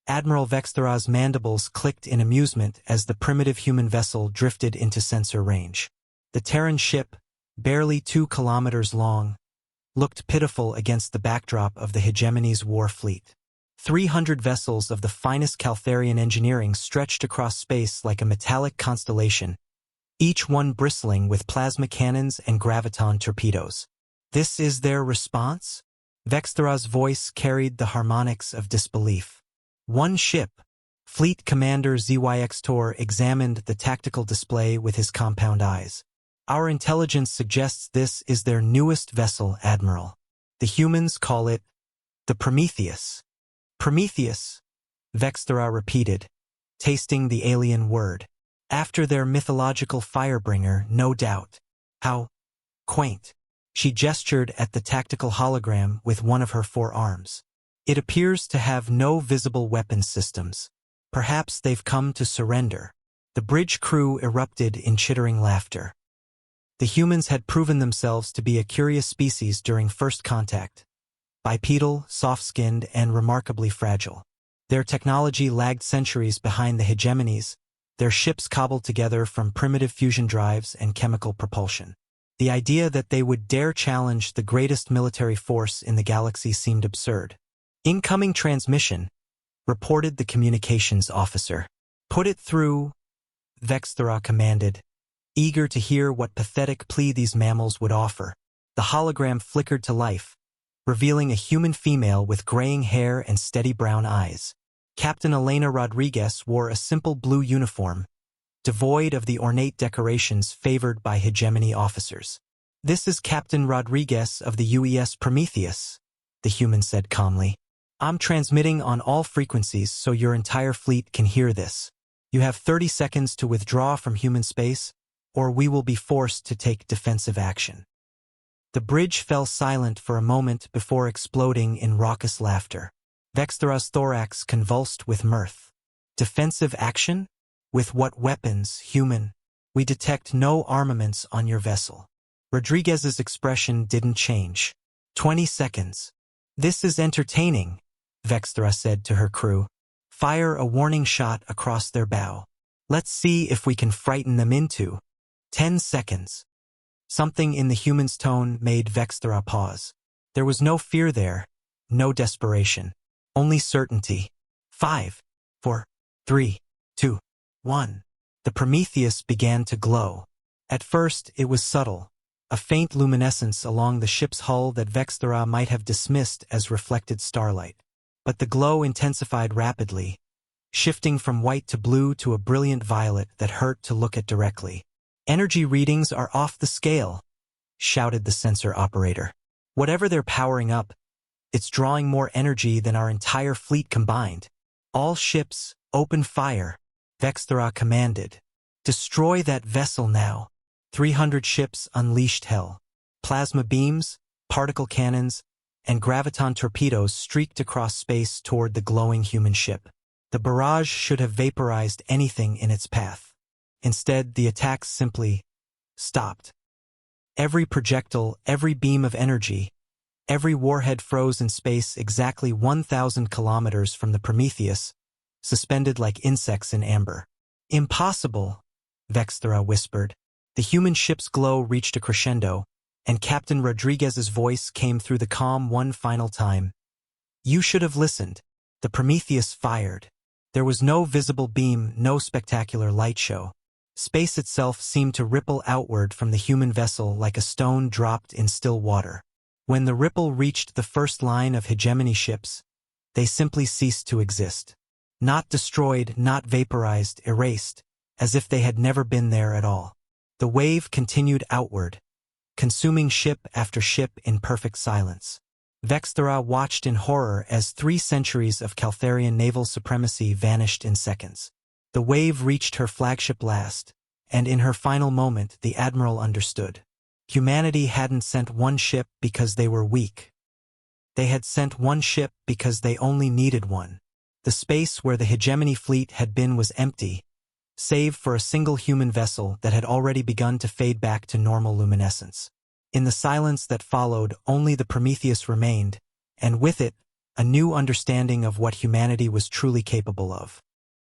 Admiral Vexthera's mandibles clicked in amusement as the primitive human vessel drifted into sensor range. The Terran ship, barely 2 kilometers long, looked pitiful against the backdrop of the hegemony's war fleet. 300 vessels of the finest Caltharian engineering stretched across space like a metallic constellation, each one bristling with plasma cannons and graviton torpedoes. This is their response? Vexthera's voice carried the harmonics of disbelief. One ship. Fleet Commander Zyxtor examined the tactical display with his compound eyes. Our intelligence suggests this is their newest vessel, Admiral. The humans call it the Prometheus. Prometheus, Vexthera repeated, tasting the alien word. After their mythological firebringer, no doubt. How quaint. She gestured at the tactical hologram with one of her 4 arms. It appears to have no visible weapon systems. Perhaps they've come to surrender. The bridge crew erupted in chittering laughter. The humans had proven themselves to be a curious species during first contact. Bipedal, soft-skinned, and remarkably fragile. Their technology lagged centuries behind the hegemonies, their ships cobbled together from primitive fusion drives and chemical propulsion. The idea that they would dare challenge the greatest military force in the galaxy seemed absurd. Incoming transmission, reported the communications officer. Put it through, Vexthera commanded, eager to hear what pathetic plea these mammals would offer. The hologram flickered to life, revealing a human female with graying hair and steady brown eyes. Captain Elena Rodriguez wore a simple blue uniform, devoid of the ornate decorations favored by hegemony officers. This is Captain Rodriguez of the UES Prometheus, the human said calmly. I'm transmitting on all frequencies so your entire fleet can hear this. You have 30 seconds to withdraw from human space, or we will be forced to take defensive action. The bridge fell silent for a moment before exploding in raucous laughter. Vexthera's thorax convulsed with mirth. Defensive action? With what weapons, human? We detect no armaments on your vessel. Rodriguez's expression didn't change. 20 seconds. This is entertaining, Vexthera said to her crew. Fire a warning shot across their bow. Let's see if we can frighten them into. 10 seconds. Something in the human's tone made Vexthera pause. There was no fear there, no desperation, only certainty. 5, 4, 3, 2, 1. The Prometheus began to glow. At first, it was subtle, a faint luminescence along the ship's hull that Vexthera might have dismissed as reflected starlight. But the glow intensified rapidly, shifting from white to blue to a brilliant violet that hurt to look at directly. Energy readings are off the scale, shouted the sensor operator. Whatever they're powering up, it's drawing more energy than our entire fleet combined. All ships, open fire, Vexthera commanded. Destroy that vessel now. 300 ships unleashed hell. Plasma beams, particle cannons, and graviton torpedoes streaked across space toward the glowing human ship. The barrage should have vaporized anything in its path. Instead, the attacks simply stopped. Every projectile, every beam of energy, every warhead froze in space exactly 1,000 kilometers from the Prometheus, suspended like insects in amber. Impossible, Vexthera whispered. The human ship's glow reached a crescendo, and Captain Rodriguez's voice came through the calm one final time. You should have listened. The Prometheus fired. There was no visible beam, no spectacular light show. Space itself seemed to ripple outward from the human vessel like a stone dropped in still water. When the ripple reached the first line of hegemony ships, they simply ceased to exist. Not destroyed, not vaporized, erased, as if they had never been there at all. The wave continued outward, consuming ship after ship in perfect silence. Vexthera watched in horror as 3 centuries of Caltharian naval supremacy vanished in seconds. The wave reached her flagship last, and in her final moment the Admiral understood. Humanity hadn't sent one ship because they were weak. They had sent one ship because they only needed one. The space where the hegemony fleet had been was empty, save for a single human vessel that had already begun to fade back to normal luminescence. In the silence that followed, only the Prometheus remained, and with it, a new understanding of what humanity was truly capable of.